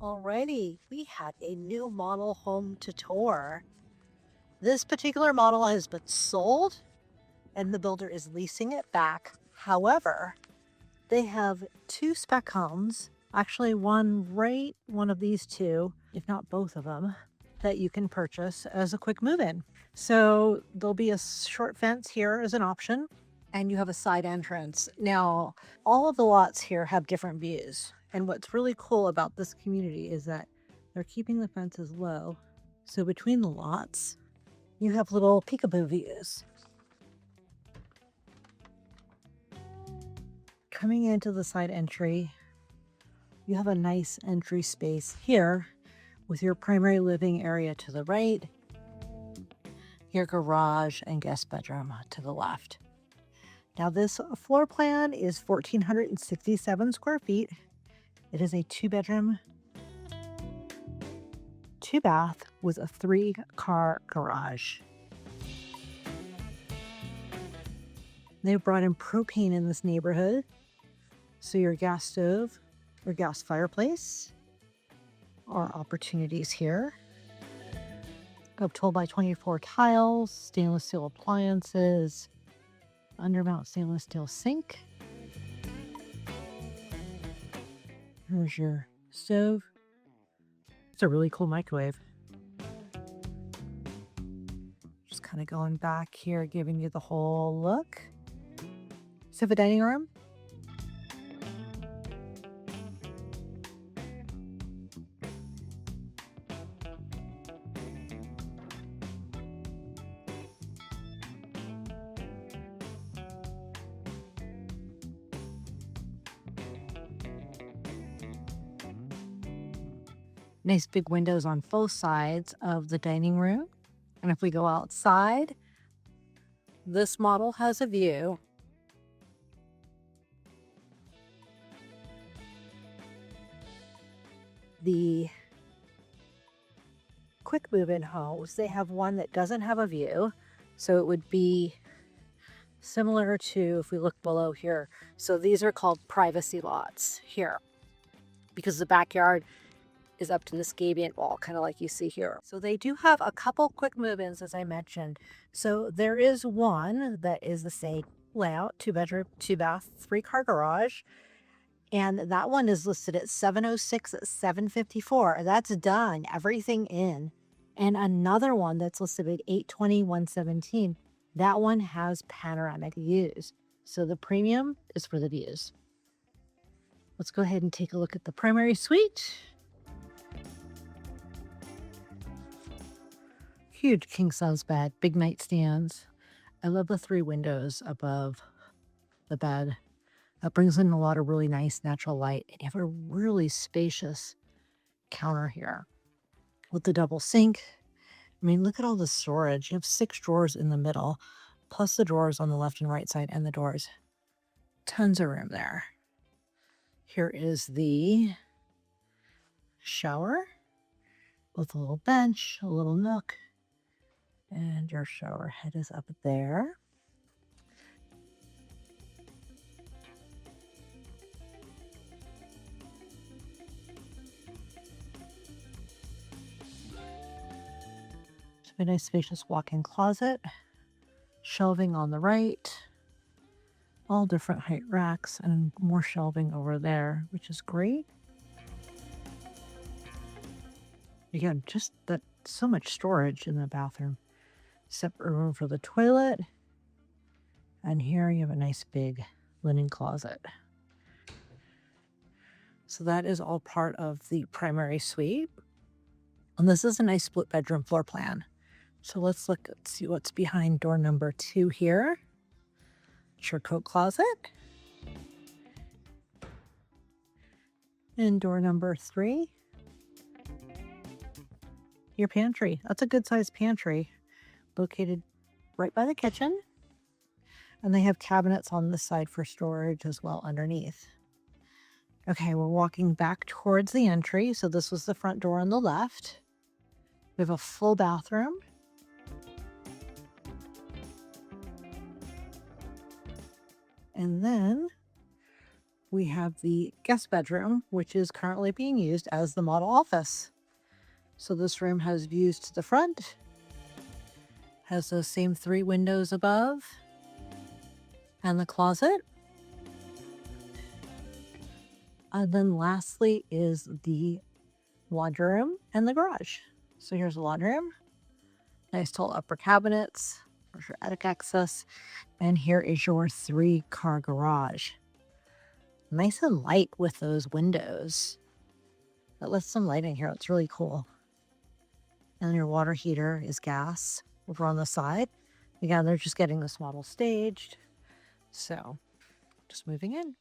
Alrighty, we have a new model home to tour. This particular model has been sold and the builder is leasing it back. However, they have two spec homes, actually one of these two, if not both of them, that you can purchase as a quick move-in. So there'll be a short fence here as an option, and you have a side entrance. Now, all of the lots here have different views. And what's really cool about this community is that they're keeping the fences low. So between the lots, you have little peekaboo views. Coming into the side entry, you have a nice entry space here with your primary living area to the right, your garage and guest bedroom to the left. Now this floor plan is 1,467 square feet. It is a 2-bedroom, 2-bath with a 3-car garage. They've brought in propane in this neighborhood. So your gas stove or gas fireplace are opportunities here. Up 12 by 24 tiles, stainless steel appliances, undermount stainless steel sink. Here's your stove. It's a really cool microwave. Just kind of going back here, giving you the whole look. So the dining room. Nice big windows on both sides of the dining room. And if we go outside, this model has a view. The quick move-in homes, they have one that doesn't have a view. So it would be similar to if we look below here. So these are called privacy lots here because the backyard is up to this gradient wall, kind of like you see here. So they do have a couple quick move-ins, as I mentioned. So there is one that is the same layout, 2-bedroom, 2-bath, 3-car garage. And that one is listed at 706 at 754. That's done, everything in. And another one that's listed at 820, 117. That one has panoramic views. So the premium is for the views. Let's go ahead and take a look at the primary suite. Huge king size bed, big nightstands. I love the 3 windows above the bed. That brings in a lot of really nice natural light. And you have a really spacious counter here with the double sink. I mean, look at all the storage. You have 6 drawers in the middle, plus the drawers on the left and right side and the doors. Tons of room there. Here is the shower with a little bench, a little nook. And your shower head is up there. A nice spacious walk-in closet, shelving on the right, all different height racks, and more shelving over there, which is great. Again, just that so much storage in the bathroom. Separate room for the toilet. And here you have a nice big linen closet. So that is all part of the primary suite. And this is a nice split bedroom floor plan. So let's see what's behind door number 2 here. It's your coat closet. And door number 3. Your pantry. That's a good sized pantry located right by the kitchen. And they have cabinets on this side for storage as well underneath. Okay, we're walking back towards the entry. So this was the front door on the left. We have a full bathroom. And then we have the guest bedroom, which is currently being used as the model office. So this room has views to the front, has those same 3 windows above, and the closet. And then lastly is the laundry room and the garage. So here's the laundry room. Nice tall upper cabinets. There's your attic access. And here is your 3-car garage. Nice and light with those windows. That lets some light in here. It's really cool. And your water heater is gas over on the side. Again, they're just getting this model staged. So just moving in.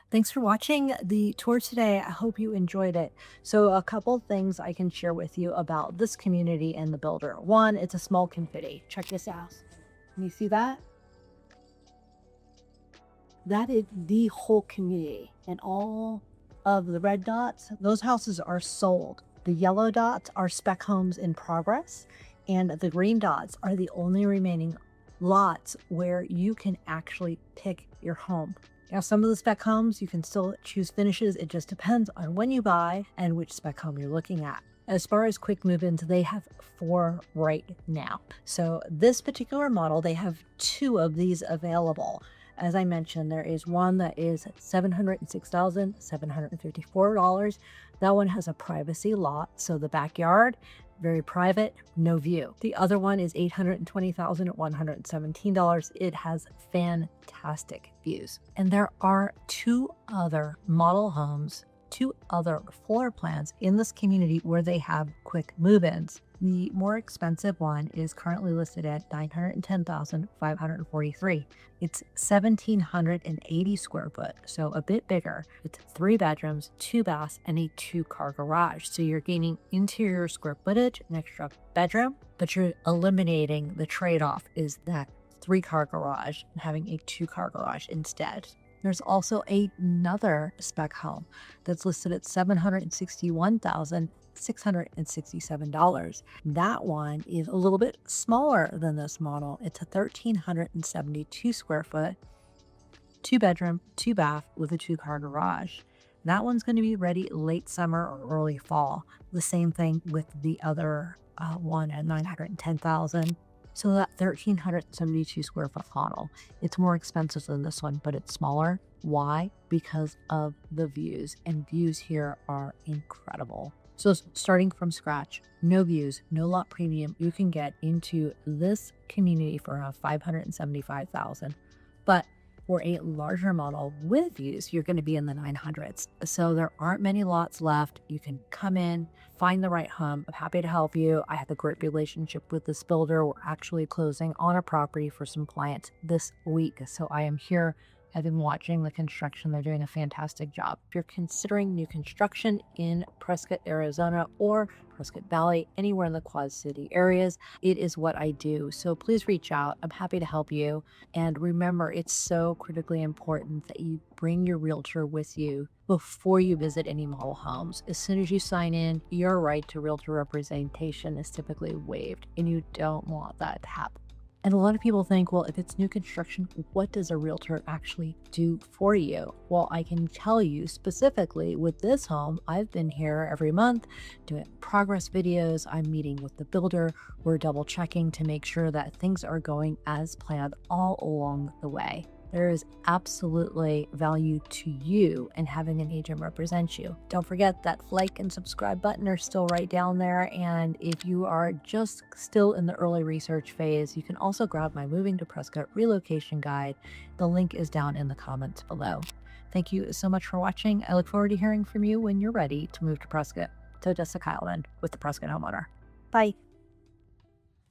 Thanks for watching the tour today. I hope you enjoyed it. So a couple things I can share with you about this community and the builder. One, it's a small community. Check this out. Can you see that? That is the whole community, and all of the red dots, those houses are sold. The yellow dots are spec homes in progress, and the green dots are the only remaining lots where you can actually pick your home. Now, some of the spec homes, you can still choose finishes. It just depends on when you buy and which spec home you're looking at. As far as quick move-ins, they have 4 right now. So this particular model, they have 2 of these available. As I mentioned, there is one that is $706,754. That one has a privacy lot, so the backyard, very private, no view. The other one is $820,117. It has fantastic views. And there are 2 other model homes, 2 other floor plans in this community where they have quick move-ins. The more expensive one is currently listed at $910,543. It's 1,780 square foot, so a bit bigger. It's 3 bedrooms, 2 baths, and a 2-car garage. So you're gaining interior square footage, an extra bedroom, but you're eliminating the trade-off is that 3-car garage and having a 2-car garage instead. There's also another spec home that's listed at $761,667. That one is a little bit smaller than this model. It's a 1,372 square foot, 2 bedroom, 2 bath with a 2-car garage. That one's going to be ready late summer or early fall. The same thing with the other one at $910,000. So that 1,372 square foot model, it's more expensive than this one, but it's smaller. Why? Because of the views, and views here are incredible. So starting from scratch, no views, no lot premium, you can get into this community for around $575,000. But for a larger model with views, you're going to be in the 900s. So there aren't many lots left. You can come in, find the right home. I'm happy to help you. I have a great relationship with this builder. We're actually closing on a property for some clients this week. So I am here. I've been watching the construction. They're doing a fantastic job. If you're considering new construction in Prescott, Arizona, or Prescott Valley, anywhere in the Quad City areas, it is what I do. So please reach out. I'm happy to help you. And remember, it's so critically important that you bring your realtor with you before you visit any model homes. As soon as you sign in, your right to realtor representation is typically waived, and you don't want that to happen. And a lot of people think, well, if it's new construction, what does a realtor actually do for you? Well, I can tell you specifically with this home, I've been here every month doing progress videos. I'm meeting with the builder. We're double checking to make sure that things are going as planned all along the way. There is absolutely value to you in having an agent represent you. Don't forget that like and subscribe button are still right down there. And if you are just still in the early research phase, you can also grab my Moving to Prescott Relocation Guide. The link is down in the comments below. Thank you so much for watching. I look forward to hearing from you when you're ready to move to Prescott. So Jessica Kyleman with the Prescott Homeowner. Bye.